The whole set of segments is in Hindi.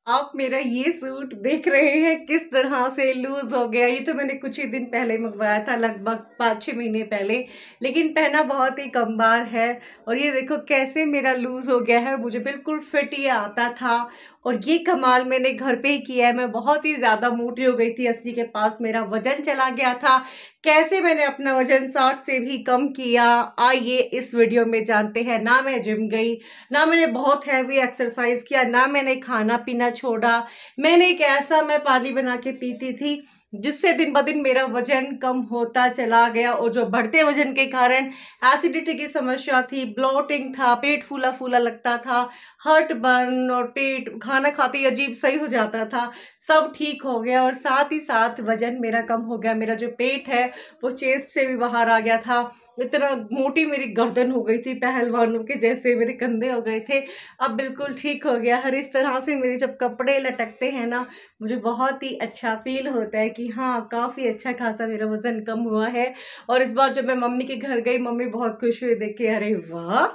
आप मेरा ये सूट देख रहे हैं किस तरह से लूज हो गया। ये तो मैंने कुछ ही दिन पहले मंगवाया था, लगभग 5-6 महीने पहले, लेकिन पहना बहुत ही कम बार है। और ये देखो कैसे मेरा लूज हो गया है, मुझे बिल्कुल फिट ये आता था। और ये कमाल मैंने घर पे ही किया है। मैं बहुत ही ज्यादा मोटी हो गई थी, 80 के पास मेरा वजन चला गया था। कैसे मैंने अपना वजन 60 से भी कम किया, आइए इस वीडियो में जानते हैं। ना मैं जिम गई, ना मैंने बहुत हैवी एक्सरसाइज किया, ना मैंने खाना पीना छोड़ा। मैंने एक ऐसा मैं पानी बना के पीती थी जिससे दिन ब दिन मेरा वजन कम होता चला गया। और जो बढ़ते वजन के कारण एसिडिटी की समस्या थी, ब्लोटिंग था, पेट फूला फूला लगता था, हर्ट बर्न और पेट खाना खाते ही अजीब सही हो जाता था, सब ठीक हो गया। और साथ ही साथ वजन मेरा कम हो गया। मेरा जो पेट है वो चेस्ट से भी बाहर आ गया था। इतना मोटी मेरी गर्दन हो गई थी, पहलवानों के जैसे मेरे कंधे हो गए थे। अब बिल्कुल ठीक हो गया। हर इस तरह से मेरे जब कपड़े लटकते हैं ना, मुझे बहुत ही अच्छा फील होता है कि हाँ, काफ़ी अच्छा खासा मेरा वज़न कम हुआ है। और इस बार जब मैं मम्मी के घर गई, मम्मी बहुत खुश हुई देख के, अरे वाह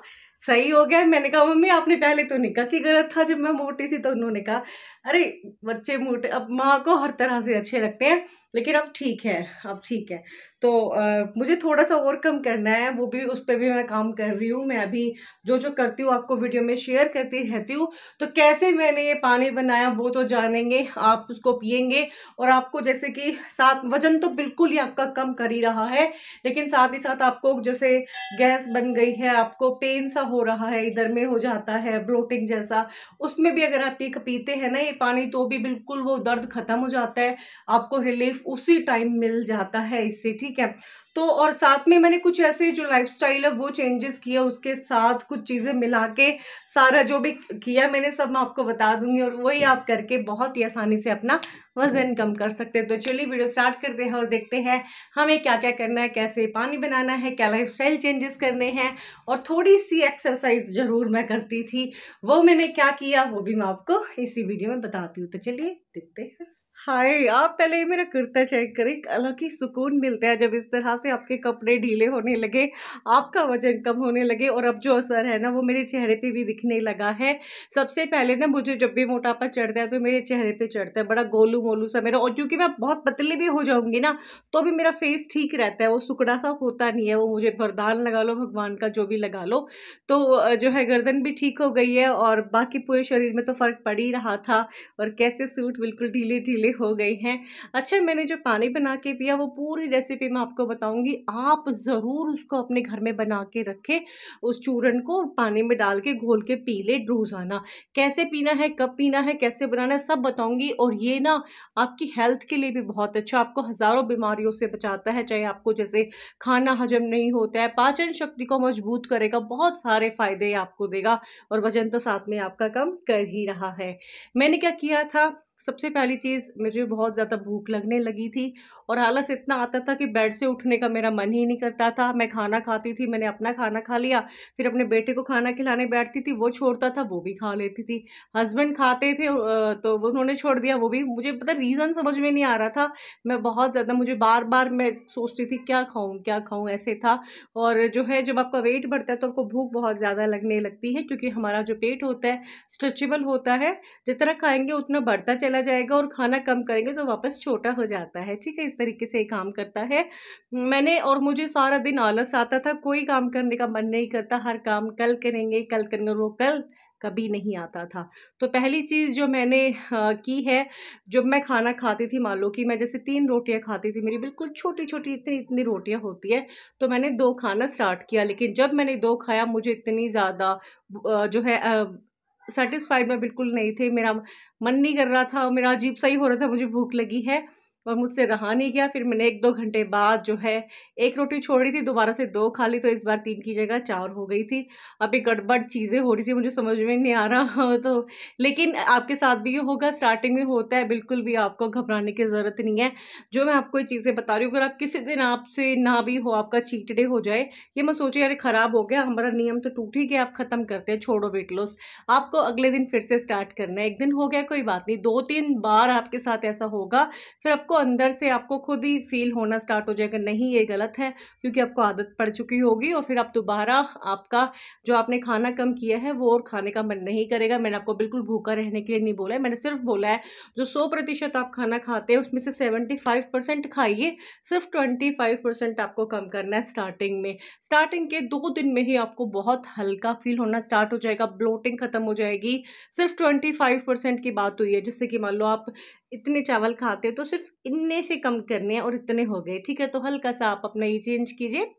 सही हो गया। मैंने कहा मम्मी आपने पहले तो नहीं कहा कि गलत था जब मैं मोटी थी। तो उन्होंने कहा अरे बच्चे मोटे, अब माँ को हर तरह से अच्छे लगते हैं, लेकिन अब ठीक है, अब ठीक है। तो मुझे थोड़ा सा और कम करना है, वो भी उस पर भी मैं काम कर रही हूँ। मैं अभी जो जो करती हूँ आपको वीडियो में शेयर करती रहती हूँ। तो कैसे मैंने ये पानी बनाया वो तो जानेंगे, आप उसको पियेंगे और आपको जैसे कि साथ वजन तो बिल्कुल ही आपका कम कर ही रहा है, लेकिन साथ ही साथ आपको जैसे गैस बन गई है, आपको पेन सा हो रहा है, इधर में हो जाता है ब्लोटिंग जैसा, उसमें भी अगर आप ये पीते हैं ना ये पानी, तो भी बिल्कुल वो दर्द खत्म हो जाता है, आपको रिलीफ उसी टाइम मिल जाता है इससे, ठीक है। तो और साथ में मैंने कुछ ऐसे जो लाइफस्टाइल है वो चेंजेस किया, उसके साथ कुछ चीज़ें मिला के सारा जो भी किया मैंने सब मैं आपको बता दूंगी, और वही आप करके बहुत ही आसानी से अपना वजन कम कर सकते हैं। तो चलिए वीडियो स्टार्ट करते हैं और देखते हैं हमें क्या क्या करना है, कैसे पानी बनाना है, क्या लाइफस्टाइल चेंजेस करने हैं। और थोड़ी सी एक्सरसाइज जरूर मैं करती थी, वो मैंने क्या किया वो भी मैं आपको इसी वीडियो में बताती हूँ। तो चलिए देखते हैं। हाय, आप पहले ही मेरा कुर्ता चेक करें। एक अलग ही सुकून मिलता है जब इस तरह से आपके कपड़े ढीले होने लगे, आपका वजन कम होने लगे, और अब जो असर है ना वो मेरे चेहरे पे भी दिखने लगा है। सबसे पहले ना मुझे जब भी मोटापा चढ़ता है तो मेरे चेहरे पे चढ़ता है, बड़ा गोलू मोलू सा मेरा। और क्योंकि मैं बहुत पतली भी हो जाऊंगी ना तो भी मेरा फेस ठीक रहता है, वो सुकड़ा सा होता नहीं है। वो मुझे वरदान लगा लो भगवान का, जो भी लगा लो। तो जो है गर्दन भी ठीक हो गई है और बाकी पूरे शरीर में तो फर्क पड़ ही रहा था। और कैसे सूट बिल्कुल ढीले ढीले हो गए हैं। अच्छा, मैंने जो पानी बना के पिया वो पूरी रेसिपी मैं आपको बताऊंगी, आप ज़रूर उसको अपने घर में बना के रखें। उस चूरन को पानी में डाल के घोल के पी ले रोज़ाना। कैसे पीना है, कब पीना है, कैसे बनाना है, सब बताऊंगी। और ये ना आपकी हेल्थ के लिए भी बहुत अच्छा, आपको हज़ारों बीमारियों से बचाता है। चाहे आपको जैसे खाना हजम नहीं होता है, पाचन शक्ति को मजबूत करेगा, बहुत सारे फायदे आपको देगा। और वजन तो साथ में आपका कम कर ही रहा है। मैंने क्या किया था, सबसे पहली चीज़, मुझे बहुत ज़्यादा भूख लगने लगी थी और आलस इतना आता था कि बेड से उठने का मेरा मन ही नहीं करता था। मैं खाना खाती थी, मैंने अपना खाना खा लिया, फिर अपने बेटे को खाना खिलाने बैठती थी, वो छोड़ता था, वो भी खा लेती थी। हस्बैंड खाते थे तो वो उन्होंने छोड़ दिया, वो भी। मुझे पता रीज़न समझ में नहीं आ रहा था। मैं बहुत ज़्यादा, मुझे बार बार मैं सोचती थी क्या खाऊँ, ऐसे था। और जो है जब आपका वेट बढ़ता है तो आपको भूख बहुत ज़्यादा लगने लगती है, क्योंकि हमारा जो पेट होता है स्ट्रेचेबल होता है, जितना खाएंगे उतना बढ़ता चला जाएगा, और खाना कम करेंगे तो वापस छोटा हो जाता है, ठीक है। इस तरीके से काम करता है। मैंने, और मुझे सारा दिन आलस आता था, कोई काम करने का मन नहीं करता, हर काम कल करेंगे कल करेंगे, वो कल कभी नहीं आता था। तो पहली चीज़ जो मैंने की है, जब मैं खाना खाती थी, मान लो कि मैं जैसे 3 रोटियां खाती थी, मेरी बिल्कुल छोटी छोटी इतनी इतनी रोटियां होती है, तो मैंने 2 खाना स्टार्ट किया। लेकिन जब मैंने 2 खाया, मुझे इतनी ज़्यादा जो है सेटिस्फाइड मैं बिल्कुल नहीं थी, मेरा मन नहीं कर रहा था, मेरा अजीब सा ही हो रहा था, मुझे भूख लगी है और मुझसे रहा नहीं गया। फिर मैंने 1-2 घंटे बाद जो है 1 रोटी छोड़ी थी, दोबारा से 2 खा ली, तो इस बार 3 की जगह 4 हो गई थी। अभी गड़बड़ चीज़ें हो रही थी, मुझे समझ में नहीं आ रहा तो, लेकिन आपके साथ भी ये होगा, स्टार्टिंग में होता है, बिल्कुल भी आपको घबराने की ज़रूरत नहीं है। जो मैं आपको ये चीज़ें बता रही हूँ, अगर आप किसी दिन आपसे ना भी हो, आपका चीट डे हो जाए, ये मत सोचिए अरे खराब हो गया, हमारा नियम तो टूट ही गया, आप खत्म करते हैं, छोड़ो वेट लॉस। आपको अगले दिन फिर से स्टार्ट करना है। 1 दिन हो गया कोई बात नहीं, 2-3 बार आपके साथ ऐसा होगा, फिर आपको आपको अंदर से आपको खुद ही फील होना स्टार्ट हो जाएगा, नहीं ये गलत है, क्योंकि आपको आदत पड़ चुकी होगी और फिर आप दोबारा आपका जो आपने खाना कम किया है वो और खाने का मन नहीं करेगा। मैंने आपको बिल्कुल भूखा रहने के लिए नहीं बोला है, मैंने सिर्फ बोला है जो 100% आप खाना खाते हैं उसमें से 75% खाइए, सिर्फ 25% आपको कम करना है स्टार्टिंग में। स्टार्टिंग के 2 दिन में ही आपको बहुत हल्का फील होना स्टार्ट हो जाएगा, ब्लोटिंग खत्म हो जाएगी। सिर्फ 25% की बात हुई है, जैसे कि मान लो आप इतने चावल खाते हो तो सिर्फ इतने से कम करने हैं और इतने हो गए, ठीक है। तो हल्का सा आप अपना ये चेंज कीजिए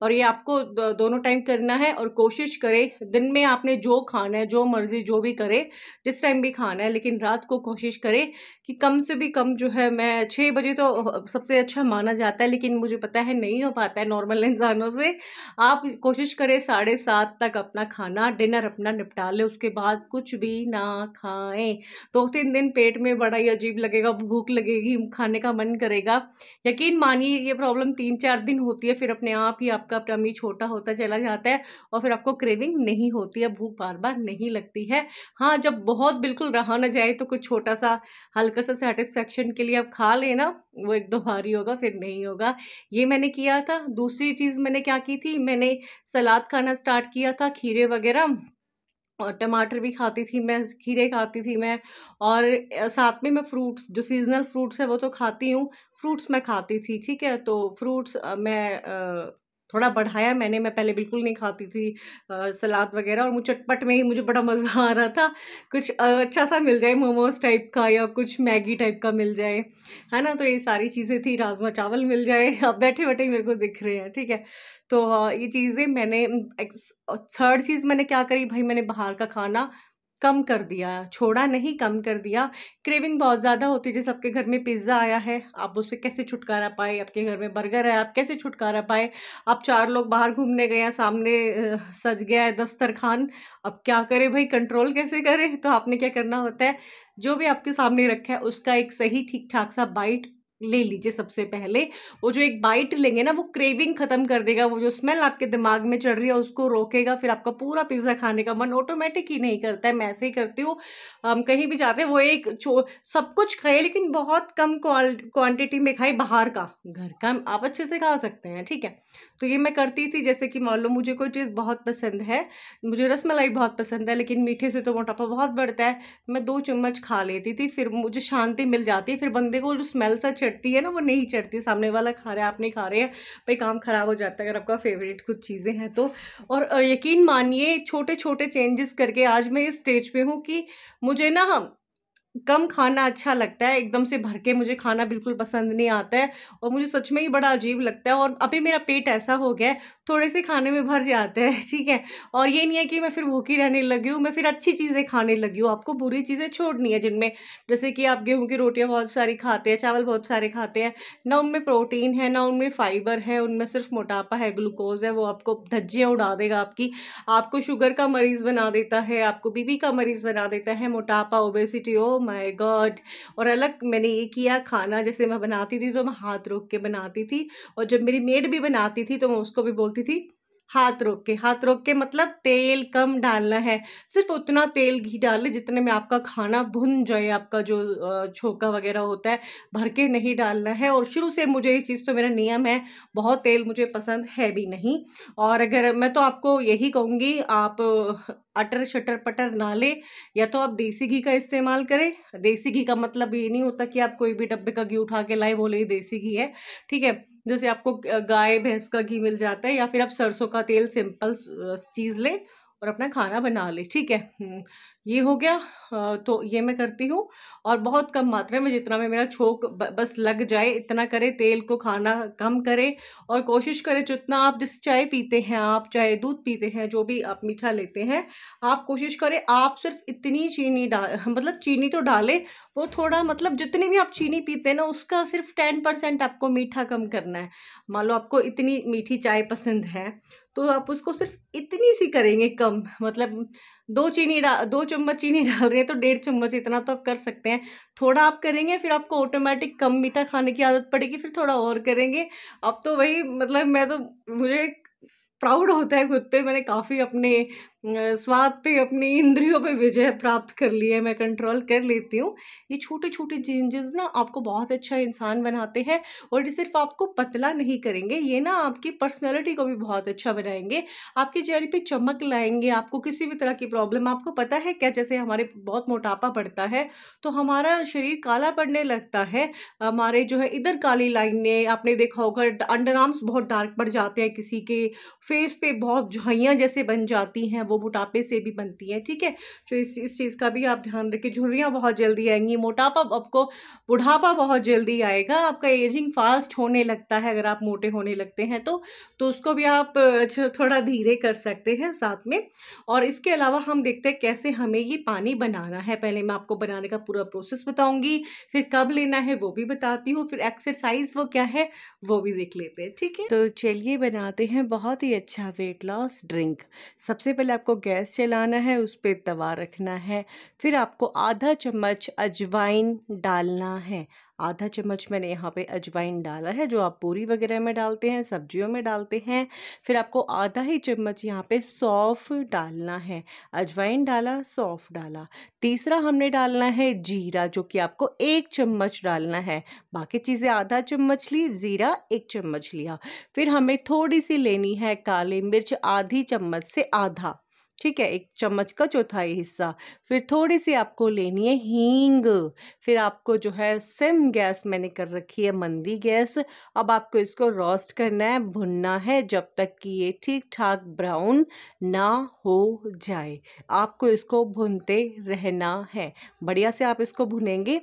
और ये आपको दोनों टाइम करना है। और कोशिश करें दिन में आपने जो खाना है, जो मर्जी जो भी करे, जिस टाइम भी खाना है, लेकिन रात को कोशिश करें कि कम से भी कम जो है, मैं 6 बजे तो सबसे अच्छा माना जाता है, लेकिन मुझे पता है नहीं हो पाता है नॉर्मल इंसानों से। आप कोशिश करें 7:30 तक अपना खाना डिनर अपना निपटा लें, उसके बाद कुछ भी ना खाएं। 2-3 दिन पेट में बड़ा ही अजीब लगेगा, भूख लगेगी, खाने का मन करेगा। यकीन मानिए ये प्रॉब्लम 3-4 दिन होती है, फिर अपने आप ही आपका टमी छोटा होता चला जाता है और फिर आपको क्रेविंग नहीं होती है, भूख बार बार नहीं लगती है। हाँ, जब बहुत बिल्कुल रहा ना जाए तो कुछ छोटा सा हल्का सा सेटिस्फेक्शन के लिए आप खा लेना, वो 1-2 बार ही होगा, फिर नहीं होगा। ये मैंने किया था। दूसरी चीज़ मैंने क्या की थी, मैंने सलाद खाना स्टार्ट किया था, खीरे वगैरह और टमाटर भी खाती थी मैं, खीरे खाती थी मैं, और साथ में मैं फ्रूट्स, जो सीज़नल फ्रूट्स है वो तो खाती हूँ, फ्रूट्स मैं खाती थी, ठीक है। तो फ्रूट्स थोड़ा बढ़ाया मैंने, मैं पहले बिल्कुल नहीं खाती थी सलाद वगैरह, और मुझे चटपट में ही मुझे बड़ा मज़ा आ रहा था। कुछ अच्छा सा मिल जाए, मोमोज़ टाइप का या कुछ मैगी टाइप का मिल जाए, है ना। तो ये सारी चीज़ें थी, राजमा चावल मिल जाए, अब बैठे-बैठे ही मेरे को दिख रहे हैं, ठीक है। तो ये चीज़ें मैंने थर्ड चीज़ मैंने क्या करी भाई, मैंने बाहर का खाना कम कर दिया, छोड़ा नहीं, कम कर दिया। क्रेविंग बहुत ज़्यादा होती है, जैसे आपके घर में पिज़्ज़ा आया है, आप उससे कैसे छुटकारा पाए, आपके घर में बर्गर है, आप कैसे छुटकारा पाए। आप 4 लोग बाहर घूमने गए हैं, सामने सज गया है दस्तरखान, अब क्या करें भाई, कंट्रोल कैसे करें। तो आपने क्या करना होता है, जो भी आपके सामने रखा है उसका एक सही ठीक-ठाक सा बाइट ले लीजिए सबसे पहले। वो जो एक बाइट लेंगे ना, वो क्रेविंग खत्म कर देगा, वो जो स्मेल आपके दिमाग में चढ़ रही है उसको रोकेगा, फिर आपका पूरा पिज़्ज़ा खाने का मन ऑटोमेटिक ही नहीं करता है। मैं ऐसे ही करती हूँ, हम कहीं भी जाते हैं वो एक सब कुछ खाए लेकिन बहुत कम क्वांटिटी में खाए, बाहर का, घर का आप अच्छे से खा सकते हैं, ठीक है। तो ये मैं करती थी, जैसे कि मान लो मुझे कोई चीज़ बहुत पसंद है, मुझे रसमलाई बहुत पसंद है, लेकिन मीठे से तो मोटापा बहुत बढ़ता है, मैं 2 चम्मच खा लेती थी, फिर मुझे शांति मिल जाती, फिर बंदे को जो स्मेल सा चढ़ती है ना वो नहीं चढ़ती, सामने वाला खा रहा है आप नहीं खा रहे हैं, भाई काम खराब हो जाता है अगर आपका फेवरेट कुछ चीज़ें हैं तो। और यकीन मानिए छोटे छोटे चेंजेस करके आज मैं इस स्टेज पे हूँ कि मुझे ना कम खाना अच्छा लगता है, एकदम से भर के मुझे खाना बिल्कुल पसंद नहीं आता है, और मुझे सच में ही बड़ा अजीब लगता है। और अभी मेरा पेट ऐसा हो गया है, थोड़े से खाने में भर जाता है, ठीक है। और ये नहीं है कि मैं फिर भूखी रहने लगी हूँ, मैं फिर अच्छी चीज़ें खाने लगी हूँ, आपको बुरी चीज़ें छोड़नी है, जिनमें जैसे कि आप गेहूँ की रोटियाँ बहुत सारी खाते हैं, चावल बहुत सारे खाते हैं, ना उनमें प्रोटीन है, ना उनमें फाइबर है, उनमें सिर्फ मोटापा है, ग्लूकोज है, वो आपको धज्जियाँ उड़ा देगा आपकी, आपको शुगर का मरीज़ बना देता है, आपको बीपी का मरीज़ बना देता है, मोटापा, ओबेसिटी, ओ माय गॉड। और अलग मैंने ये किया, खाना जैसे मैं बनाती थी तो मैं हाथ रोक के बनाती थी, और जब मेरी मेड भी बनाती थी तो मैं उसको भी बोलती थी हाथ रोक के। हाथ रोक के मतलब तेल कम डालना है, सिर्फ उतना तेल घी डालें जितने में आपका खाना भुन जाए, आपका जो छोका वगैरह होता है, भर के नहीं डालना है। और शुरू से मुझे ये चीज़ तो मेरा नियम है, बहुत तेल मुझे पसंद है भी नहीं। और अगर मैं तो आपको यही कहूँगी, आप अटर शटर पटर ना ले, या तो आप देसी घी का इस्तेमाल करें। देसी घी का मतलब ये नहीं होता कि आप कोई भी डब्बे का घी उठा के लाए बोले ये देसी घी है, ठीक है। जैसे आपको गाय भैंस का घी मिल जाता है, या फिर आप सरसों का तेल, सिंपल चीज़ लें और अपना खाना बना ले, ठीक है। ये हो गया। तो ये मैं करती हूँ, और बहुत कम मात्रा में, जितना में मेरा छोक बस लग जाए इतना करे, तेल को खाना कम करे। और कोशिश करें जितना आप, जिस चाय पीते हैं आप, चाहे दूध पीते हैं, जो भी आप मीठा लेते हैं, आप कोशिश करें आप सिर्फ इतनी चीनी डाल मतलब चीनी तो डालें, वो थोड़ा मतलब जितनी भी आप चीनी पीते हैं ना उसका सिर्फ 10% आपको मीठा कम करना है। मान लो आपको इतनी मीठी चाय पसंद है तो आप उसको सिर्फ इतनी सी करेंगे कम, मतलब 2 चम्मच चीनी डाल रहे हैं तो 1.5 चम्मच, इतना तो आप कर सकते हैं। थोड़ा आप करेंगे फिर आपको ऑटोमेटिक कम मीठा खाने की आदत पड़ेगी, फिर थोड़ा और करेंगे। अब तो वही मतलब मैं तो, मुझे प्राउड होता है खुद पे, मैंने काफ़ी अपने स्वाद पे, अपनी इंद्रियों पे विजय प्राप्त कर ली है, मैं कंट्रोल कर लेती हूँ। ये छोटे छोटे चेंजेस ना आपको बहुत अच्छा इंसान बनाते हैं, और ये सिर्फ आपको पतला नहीं करेंगे, ये ना आपकी पर्सनैलिटी को भी बहुत अच्छा बनाएंगे, आपके चेहरे पे चमक लाएंगे। आपको किसी भी तरह की प्रॉब्लम, आपको पता है क्या, जैसे हमारे बहुत मोटापा बढ़ता है तो हमारा शरीर काला पड़ने लगता है, हमारे जो है इधर काली लाइनें, आपने देखा होगा अंडर आर्म्स बहुत डार्क पड़ जाते हैं, किसी के फेस पे बहुत झाइयाँ जैसे बन जाती हैं, वो मोटापे से भी बनती हैं। ठीक है, तो इस चीज़ का भी आप ध्यान रखें। झुर्रियाँ बहुत जल्दी आएंगी, मोटापा आपको, बुढ़ापा बहुत जल्दी आएगा, आपका एजिंग फास्ट होने लगता है अगर आप मोटे होने लगते हैं तो उसको भी आप थोड़ा धीरे कर सकते हैं साथ में। और इसके अलावा हम देखते हैं कैसे हमें ये पानी बनाना है। पहले मैं आपको बनाने का पूरा प्रोसेस बताऊंगी, फिर कब लेना है वो भी बताती हूँ, फिर एक्सरसाइज वो क्या है वो भी देख लेते हैं। ठीक है, तो चलिए बनाते हैं बहुत ही अच्छा वेट लॉस ड्रिंक। सबसे पहले आपको गैस चलाना है, उस पर तवा रखना है, फिर आपको आधा चम्मच अजवाइन डालना है। आधा चम्मच मैंने यहाँ पे अजवाइन डाला है, जो आप पूरी वगैरह में डालते हैं, सब्जियों में डालते हैं। फिर आपको आधा ही चम्मच यहाँ पे सौंफ डालना है। अजवाइन डाला, सौंफ डाला। तीसरा हमने डालना है जीरा, जो कि आपको 1 चम्मच डालना है। बाकी चीज़ें आधा चम्मच ली, जीरा 1 चम्मच लिया। फिर हमें थोड़ी सी लेनी है काली मिर्च, आधी चम्मच से आधा, ठीक है, 1 चम्मच का चौथाई हिस्सा। फिर थोड़ी सी आपको लेनी है हींग। फिर आपको जो है सिम गैस मैंने कर रखी है, मंदी गैस। अब आपको इसको रोस्ट करना है, भुनना है जब तक कि ये ठीक ठाक ब्राउन ना हो जाए। आपको इसको भूनते रहना है, बढ़िया से आप इसको भुनेंगे।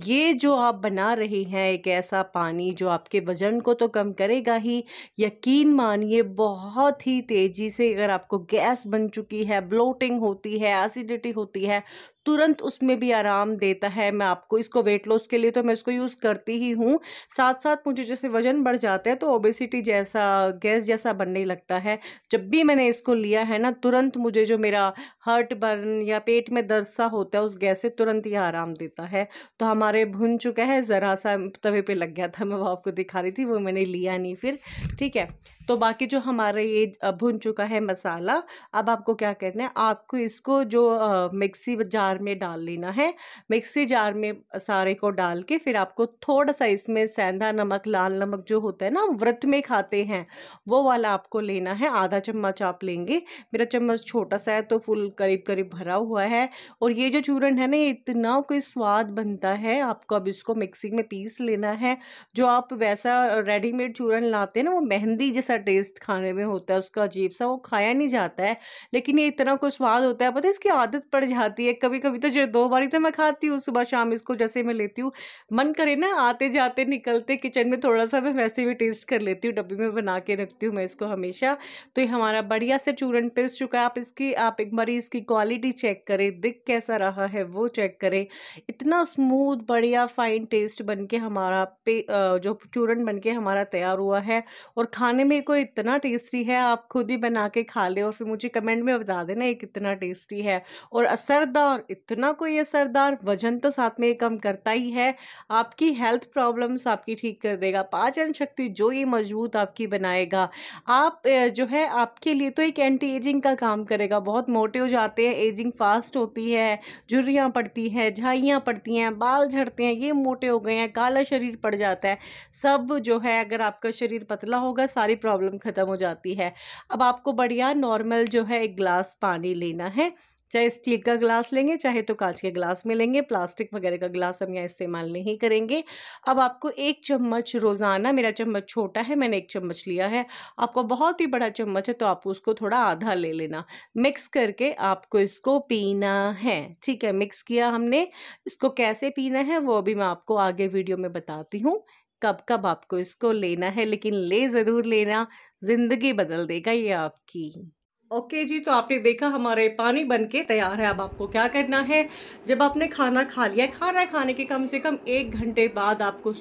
ये जो आप बना रही हैं एक ऐसा पानी जो आपके वजन को तो कम करेगा ही, यकीन मानिए बहुत ही तेजी से, अगर आपको गैस बन चुकी है, ब्लोटिंग होती है, एसिडिटी होती है, तुरंत उसमें भी आराम देता है। मैं आपको इसको वेट लॉस के लिए तो मैं इसको यूज़ करती ही हूँ, साथ साथ मुझे जैसे वजन बढ़ जाता है तो ओबेसिटी जैसा, गैस जैसा बनने लगता है, जब भी मैंने इसको लिया है ना, तुरंत मुझे जो मेरा हार्ट बर्न या पेट में दर्द सा होता है उस गैस से तुरंत ही आराम देता है। तो हमारे भुन चुका है, ज़रा सा तवे पे लग गया था, मैं वो आपको दिखा रही थी, वो मैंने लिया नहीं फिर। ठीक है, तो बाकी जो हमारे ये भुन चुका है मसाला, अब आपको क्या करना है, आपको इसको जो मिक्सी जार में डाल लेना है। मिक्सी जार में सारे को डाल के फिर आपको थोड़ा सा इसमें सेंधा नमक, लाल नमक जो होता है ना व्रत में खाते हैं, वो वाला आपको लेना है, आधा चम्मच आप लेंगे। मेरा चम्मच छोटा सा है तो फुल करीब करीब भरा हुआ है। और ये जो चूरन है ना, ये इतना कोई स्वाद बनता है। आपको अब इसको मिक्सी में पीस लेना है। जो आप वैसा रेडीमेड चूरन लाते हैं ना, वो मेहंदी जैसा टेस्ट खाने में होता है, उसका अजीब सा, वो खाया नहीं जाता है। लेकिन ये इतना कोई स्वाद होता है, पता है, इसकी आदत पड़ जाती है। कभी कभी तो जो 2 बारी तो मैं खाती हूँ, सुबह शाम इसको जैसे मैं लेती हूँ, मन करे ना आते जाते निकलते किचन में थोड़ा सा मैं वैसे भी टेस्ट कर लेती हूँ, डब्बी में बना के रखती हूँ मैं इसको हमेशा। तो ये हमारा बढ़िया से चूरन पिस चुका है। आप एक बार इसकी क्वालिटी चेक करें, दिख कैसा रहा है वो चेक करें। इतना स्मूथ, बढ़िया, फाइन टेस्ट बन के हमारा जो चूरन बन के हमारा तैयार हुआ है, और खाने में को इतना टेस्टी है। आप खुद ही बना के खा ले और फिर मुझे कमेंट में बता देना ये कितना टेस्टी है। और असरदार, इतना कोई असरदार, वजन तो साथ में कम करता ही है, आपकी हेल्थ प्रॉब्लम्स आपकी ठीक कर देगा, पाचन शक्ति जो ये मजबूत आपकी बनाएगा। आप जो है आपके लिए तो एक एंटी एजिंग का काम करेगा। बहुत मोटे हो जाते हैं, एजिंग फास्ट होती है, झुर्रियाँ पड़ती हैं, झाइयाँ पड़ती हैं, बाल झड़ते हैं, ये मोटे हो गए हैं, काला शरीर पड़ जाता है, सब जो है, अगर आपका शरीर पतला होगा सारी प्रॉब्लम खत्म हो जाती है। अब आपको बढ़िया नॉर्मल जो है 1 गिलास पानी लेना है, चाहे स्टील का गिलास लेंगे चाहे तो कांच के गिलास में लेंगे, प्लास्टिक वगैरह का गिलास हम यहाँ इस्तेमाल नहीं करेंगे। अब आपको 1 चम्मच रोज़ाना, मेरा चम्मच छोटा है मैंने 1 चम्मच लिया है, आपको बहुत ही बड़ा चम्मच है तो आप उसको थोड़ा आधा ले लेना। मिक्स करके आपको इसको पीना है। ठीक है, मिक्स किया हमने, इसको कैसे पीना है वो भी मैं आपको आगे वीडियो में बताती हूँ, कब कब आपको इसको लेना है, लेकिन ले ज़रूर लेना, ज़िंदगी बदल देगा ये आपकी। ओके जी, तो आपने देखा हमारे पानी बन के तैयार है। अब आपको क्या करना है, जब आपने खाना खा लिया है, खाना खाने के कम से कम 1 घंटे बाद आपको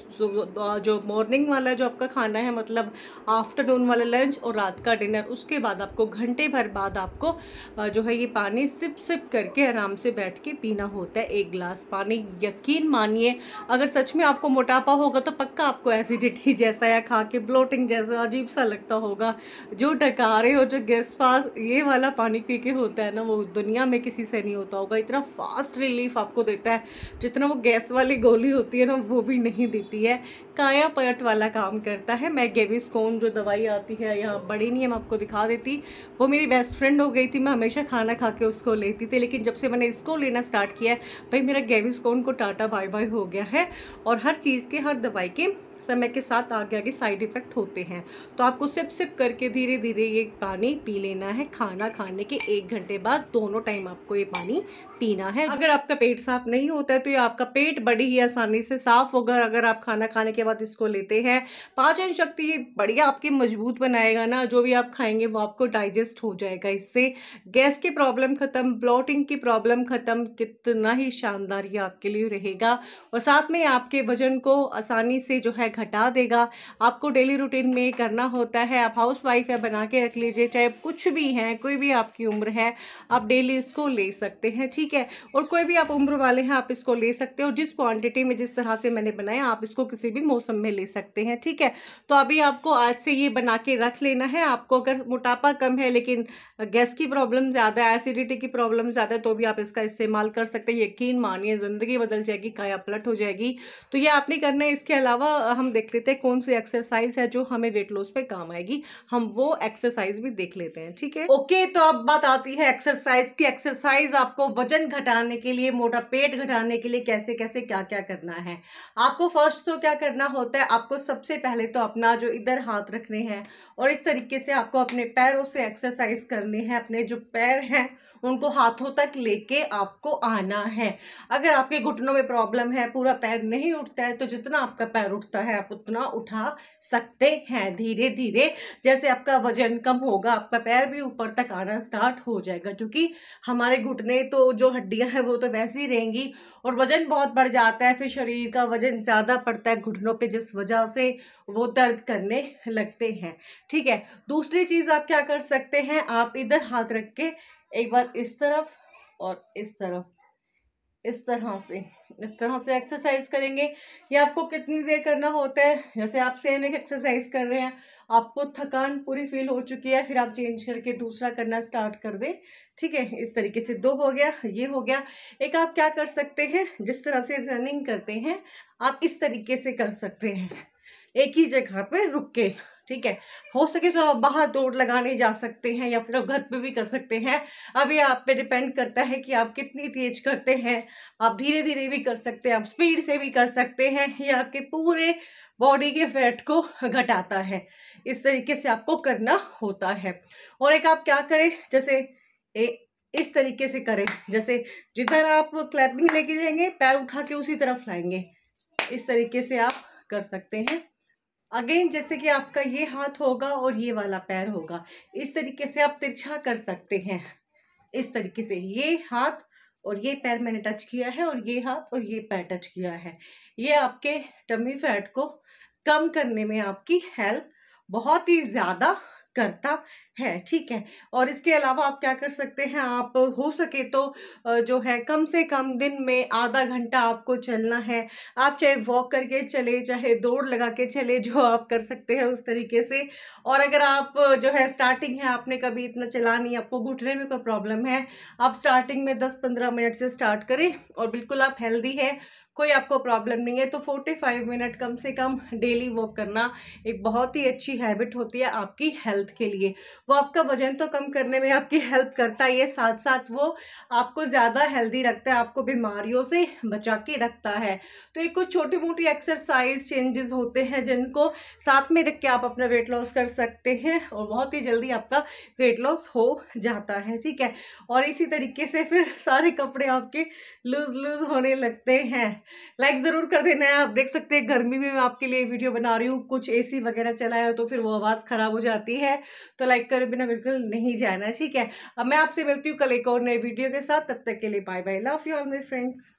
जो मॉर्निंग वाला जो आपका खाना है, मतलब आफ्टरनून वाला लंच और रात का डिनर, उसके बाद आपको घंटे भर बाद आपको जो है ये पानी सिप सिप करके आराम से बैठ के पीना होता है, 1 गिलास पानी। यकीन मानिए, अगर सच में आपको मोटापा होगा तो पक्का आपको एसिडिटी जैसा या खा के ब्लोटिंग जैसा अजीब सा लगता होगा, जो डकार रहे हो, जो गैस पास ये वाला पानी पी के होता है ना, वो दुनिया में किसी से नहीं होता होगा। इतना फास्ट रिलीफ आपको देता है, जितना वो गैस वाली गोली होती है ना वो भी नहीं देती है। काया पलट वाला काम करता है। मैं गेविस्कोन जो दवाई आती है, यहाँ बड़ी नहीं है, मैं आपको दिखा देती, वो मेरी बेस्ट फ्रेंड हो गई थी। मैं हमेशा खाना खा के उसको लेती थी, लेकिन जब से मैंने इसको लेना स्टार्ट किया है भाई, मेरा गेविस्कोन को टाटा बाय बाय हो गया है। और हर चीज़ के, हर दवाई के समय के साथ आगे आगे साइड इफ़ेक्ट होते हैं। तो आपको सिप सिप करके धीरे धीरे ये पानी पी लेना है। खाना खाने के 1 घंटे बाद दोनों टाइम आपको ये पानी पीना है। अगर आपका पेट साफ नहीं होता है तो ये आपका पेट बड़ी ही आसानी से साफ होगा अगर आप खाना खाने के बाद इसको लेते हैं। पाचन शक्ति ये बढ़िया आपकी मजबूत बनाएगा ना, जो भी आप खाएंगे वो आपको डाइजेस्ट हो जाएगा। इससे गैस की प्रॉब्लम खत्म, ब्लॉटिंग की प्रॉब्लम खत्म। कितना ही शानदार ये आपके लिए रहेगा। और साथ में आपके वजन को आसानी से जो है घटा देगा। आपको डेली रूटीन में करना होता है, आप हाउस वाइफ है, बना के रख लीजिए, चाहे कुछ भी है, कोई भी आपकी उम्र है, आप डेली इसको ले सकते हैं, ठीक है। और कोई भी आप उम्र वाले हैं आप इसको ले सकते हो। जिस क्वांटिटी में, जिस तरह से मैंने बनाया, आप इसको किसी भी मौसम में ले सकते हैं, ठीक है। तो अभी आपको आज से ये बना के रख लेना है। आपको अगर मोटापा कम है लेकिन गैस की प्रॉब्लम ज़्यादा है, एसिडिटी की प्रॉब्लम ज़्यादा है, तो भी आप इसका इस्तेमाल कर सकते हैं। यकीन मानिए ज़िंदगी बदल जाएगी, काया पलट हो जाएगी। तो ये आपने करना है। इसके अलावा हम देख लेते हैं कौन सी एक्सरसाइज है जो हमें वेट लॉस पे काम आएगी। हम वो एक्सरसाइज भी देख लेते हैं, ठीक है। ओके, तो अब बात आती है एक्सरसाइज की। एक्सरसाइज आपको वजन घटाने के लिए, मोटा पेट घटाने के लिए कैसे कैसे क्या क्या करना है। आपको फर्स्ट तो क्या करना होता है, आपको सबसे पहले तो अपना जो इधर हाथ रखने हैं और इस तरीके से आपको अपने पैरों से एक्सरसाइज करनी है। अपने जो पैर हैं उनको हाथों तक लेके आपको आना है। अगर आपके घुटनों में प्रॉब्लम है, पूरा पैर नहीं उठता है, तो जितना आपका पैर उठता है आप उतना उठा सकते हैं। धीरे धीरे जैसे आपका वजन कम होगा, आपका पैर भी ऊपर तक आना स्टार्ट हो जाएगा, क्योंकि हमारे घुटने तो जो हड्डियां हैं वो तो वैसे ही रहेंगी। और वजन बहुत बढ़ जाता है, फिर शरीर का वजन ज़्यादा पड़ता है घुटनों पे, जिस वजह से वो दर्द करने लगते हैं, ठीक है। दूसरी चीज़ आप क्या कर सकते हैं, आप इधर हाथ रख के एक बार इस तरफ और इस तरफ, इस तरह से एक्सरसाइज करेंगे। ये आपको कितनी देर करना होता है, जैसे आप सेम एक एक्सरसाइज कर रहे हैं, आपको थकान पूरी फील हो चुकी है, फिर आप चेंज करके दूसरा करना स्टार्ट कर दें, ठीक है। इस तरीके से 2 हो गया, ये हो गया। एक आप क्या कर सकते हैं, जिस तरह से रनिंग करते हैं आप इस तरीके से कर सकते हैं, एक ही जगह पे रुक के, ठीक है। हो सके तो आप बाहर दौड़ लगाने जा सकते हैं या फिर आप घर पे भी कर सकते हैं। अब ये आप पे डिपेंड करता है कि आप कितनी तेज करते हैं। आप धीरे धीरे भी कर सकते हैं, आप स्पीड से भी कर सकते हैं। ये आपके पूरे बॉडी के फैट को घटाता है। इस तरीके से आपको करना होता है। और एक आप क्या करें, जैसे इस तरीके से करें, जैसे जिधर आप क्लैपिंग लेके जाएंगे पैर उठा के उसी तरफ लाएंगे, इस तरीके से आप कर सकते हैं। अगेन जैसे कि आपका ये हाथ होगा और ये वाला पैर होगा, इस तरीके से आप तिरछा कर सकते हैं। इस तरीके से ये हाथ और ये पैर मैंने टच किया है और ये हाथ और ये पैर टच किया है। ये आपके टमी फैट को कम करने में आपकी हेल्प बहुत ही ज़्यादा करता है, ठीक है। और इसके अलावा आप क्या कर सकते हैं, आप हो सके तो जो है कम से कम दिन में आधा घंटा आपको चलना है। आप चाहे वॉक करके चले, चाहे दौड़ लगा के चले, जो आप कर सकते हैं उस तरीके से। और अगर आप जो है स्टार्टिंग है, आपने कभी इतना चला नहीं, आपको घुटने में कोई प्रॉब्लम है, आप स्टार्टिंग में 10-15 मिनट से स्टार्ट करें और बिल्कुल आप हेल्दी है, कोई आपको प्रॉब्लम नहीं है, तो 45 मिनट कम से कम डेली वॉक करना एक बहुत ही अच्छी हैबिट होती है आपकी हेल्थ के लिए। वो आपका वजन तो कम करने में आपकी हेल्प करता ही है, साथ साथ वो आपको ज़्यादा हेल्दी रखता है, आपको बीमारियों से बचा के रखता है। तो ये कुछ छोटी मोटी एक्सरसाइज चेंजेस होते हैं जिनको साथ में रख के आप अपना वेट लॉस कर सकते हैं और बहुत ही जल्दी आपका वेट लॉस हो जाता है, ठीक है। और इसी तरीके से फिर सारे कपड़े आपके लूज होने लगते हैं। लाइक ज़रूर कर देना है। आप देख सकते हैं गर्मी में मैं आपके लिए वीडियो बना रही हूँ, कुछ एसी वगैरह चलाया हो तो फिर वो आवाज़ ख़राब हो जाती है, तो लाइक करे बिना बिल्कुल नहीं जाना, ठीक है। अब मैं आपसे मिलती हूँ कल एक और नए वीडियो के साथ, तब तक के लिए bye bye, love you all my friends.